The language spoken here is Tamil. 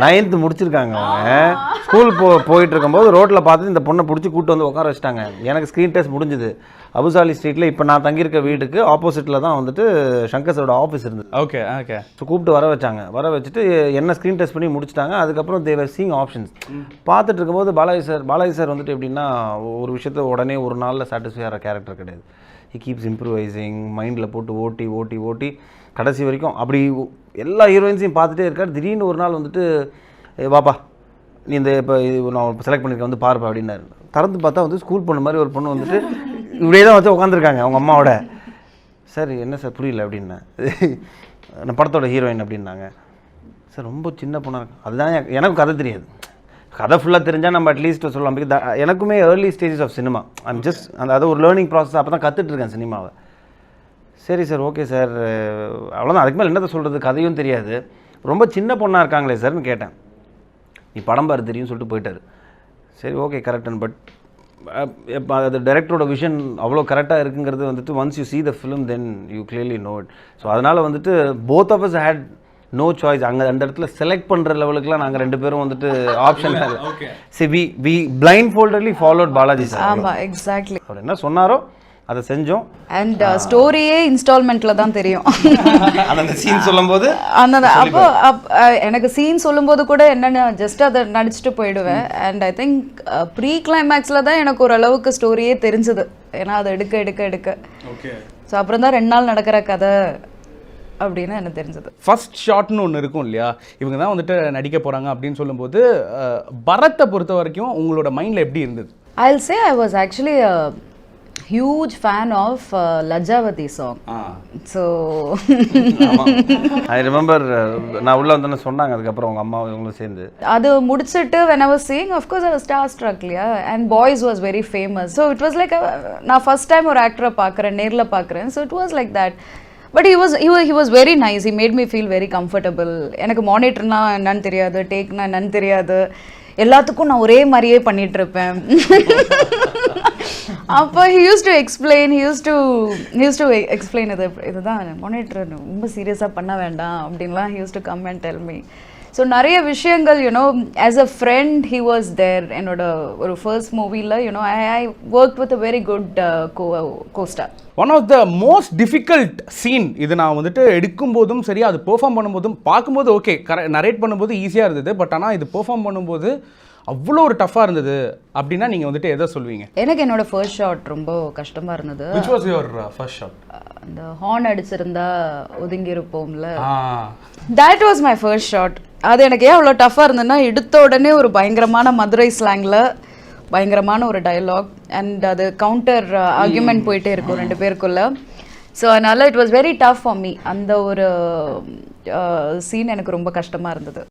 9th முடிச்சிருக்காங்க அவங்க. ஸ்கூல் போயிட்டு இருக்கும்போது ரோட்டில் பார்த்து இந்த பொண்ணை பிடிச்சி கூப்பிட்டு வந்து உட்கார வச்சிட்டாங்க. எனக்கு ஸ்க்ரீன் டெஸ்ட் முடிஞ்சுது. அபுசாலி ஸ்ட்ரீட்டில் இப்போ நான் தங்கியிருக்க வீட்டுக்கு ஆப்போசிட்டில் தான் வந்துட்டு சங்கர் சாரோட ஆஃபீஸ் இருந்தது. Okay okay. ஸோ கூப்பிட்டு வர வச்சாங்க. வர வச்சுட்டு என்ன ஸ்க்ரீன் டெஸ்ட் பண்ணி முடிச்சிட்டாங்க. அதுக்கப்புறம் தேவர் சீங் ஆப்ஷன்ஸ் பார்த்துட்டு இருக்கும்போது பாலாஜி சார் வந்துட்டு எப்படின்னா ஒரு விஷயத்த உடனே ஒரு நாளில் சாட்டிஸ்ஃபை ஆகிற கேரக்டர் கிடையாது. ஹி கீப்ஸ் இம்ப்ரூவைசிங், மைண்டில் போட்டு ஓட்டி கடைசி வரைக்கும் அப்படி எல்லா ஹீரோயின்ஸையும் பார்த்துட்டே இருக்கார். திடீர்னு ஒரு நாள் வந்துட்டு வாப்பா நீ இந்த இப்போ நான் செலக்ட் பண்ணியிருக்கேன் வந்து பாருப்பா அப்படின்னாரு. திறந்து பார்த்தா வந்து ஸ்கூல் பொண்ணு மாதிரி ஒரு பொண்ணு வந்துட்டு இப்படியே தான் வச்சு உட்காந்துருக்காங்க அவங்க அம்மாவோட. சார் என்ன சார் புரியல அப்படின்னேன். நான் படத்தோட ஹீரோயின் அப்படின்னாங்க. சார் ரொம்ப சின்ன பொண்ணாக இருக்கும். அதுதான் எனக்கும் கதை தெரியாது. கதை ஃபுல்லாக தெரிஞ்சால் நம்ம அட்லீஸ்ட் சொல்லலாம். எனக்குமே early stages of cinema I'm just அது ஒரு லேர்னிங் ப்ராசஸ். அப்போ தான் கற்றுட்ருக்கேன் சினிமாவை. சரி சார் ஓகே சார் அவ்வளோதான். அதுக்கு மேலே என்னத்தை சொல்கிறது, கதையும் தெரியாது. ரொம்ப சின்ன பொண்ணாக இருக்காங்களே சார்னு கேட்டேன். நீ படம் பாரு தெரியும்னு சொல்லிட்டு போயிட்டார். சரி ஓகே கரெக்டான பட் இப்போ அது டைரக்டரோட விஷன் அவ்வளோ கரெக்டாக இருக்குங்கிறது வந்துட்டு once you see the film then you clearly know it. So அதனால் வந்துட்டு both of us had no choice. அங்கே அந்த இடத்துல செலக்ட் பண்ணுற லெவலுக்குலாம் நாங்கள் 2 பேரும் வந்துட்டு ஆப்ஷன் சரி we blindfoldedly followed Balaji sir. ஆமாம் எக்ஸாக்ட்லி. அவர் என்ன சொன்னாரோ அதை செஞ்சோம். அண்ட் ஸ்டோரியே இன்ஸ்டால்மெண்ட்ல தான் தெரியும். அந்த சீன் சொல்லும்போது அப்போ எனக்கு சீன் சொல்லும்போது கூட என்னென்ன ஜஸ்ட் அதை நடிச்சுட்டு போயிடுவேன். அண்ட் ஐ திங்க் ப்ரீ கிளைமேக்ஸில் தான் எனக்கு ஓரளவுக்கு ஸ்டோரியே தெரிஞ்சது. ஏன்னா அதை எடுக்க ஓகே. ஸோ அப்புறம் தான் 2 நாள் நடக்கிற கதை அப்படின்னு எனக்கு தெரிஞ்சது. ஃபர்ஸ்ட் ஷாட்னு ஒன்று இருக்கும் இல்லையா, இவங்க தான் வந்துட்டு நடிக்க போகிறாங்க அப்படின்னு சொல்லும்போது பரத்தை பொறுத்த வரைக்கும் உங்களோட மைண்டில் எப்படி இருந்தது? I'll say I was actually a huge fan of Lajavati song. So I remember நான் உள்ள வந்தேன்னு சொன்னாங்க. அதுக்கப்புறம் அவங்க அம்மா இவங்களும் சேர்ந்து அது முடிச்சிட்டு when I was seeing, of course I was starstruck, yeah, and Boys was very famous. So it was like நான் first time ஒரு ஆக்டரை பார்க்குறேன், நேர்ல பார்க்குறேன். So it was like that. But he was very nice. He made me feel very comfortable. எனக்கு மானிட்டர்னா என்னன்னு தெரியாது, டேக்னா என்னன்னு தெரியாது, எல்லாத்துக்கும் நான் ஒரே மாதிரியே பண்ணிட்டு இருப்பேன். அப்போ he used to explain இதுதான் மானிட்டர் ரொம்ப சீரியஸாக பண்ண வேண்டாம் அப்படின்லாம் he used to come and tell me. So நிறைய விஷயங்கள் as a friend he was there. என்னோட ஒரு ஃபர்ஸ்ட் மூவியில் I worked with a very good co-star. One of the most difficult scene இது நான் வந்துட்டு எடுக்கும்போதும் சரி, அது பெர்ஃபார்ம் பண்ணும்போதும் பார்க்கும்போது ஓகே நரேட் பண்ணும்போது ஈஸியாக இருந்தது. பட் ஆனால் இது பெர்ஃபார்ம் பண்ணும்போது அவ்வளோ ஒரு டஃப்பாக இருந்தது அப்படின்னா நீங்கள் வந்துட்டு எதை சொல்வீங்க? எனக்கு என்னோட ஃபர்ஸ்ட் ஷாட் ரொம்ப கஷ்டமாக இருந்தது. Which was your first shot? அந்த ஹார்ன் அடிச்சிருந்தா ஒதுங்கி இருப்போம்ல, that was my first shot. அது எனக்கு ஏன் அவ்வளோ டஃப்பாக இருந்ததுன்னா, எடுத்த உடனே ஒரு பயங்கரமான மதுரை ஸ்லாங்கில் பயங்கரமான ஒரு டயலாக் அண்ட் அது கவுண்டர் ஆர்கியூமெண்ட் போயிட்டே இருக்கும் 2 பேருக்குள்ள. ஸோ அதனால் it was very tough for me. அந்த ஒரு சீன் எனக்கு ரொம்ப கஷ்டமாக இருந்தது.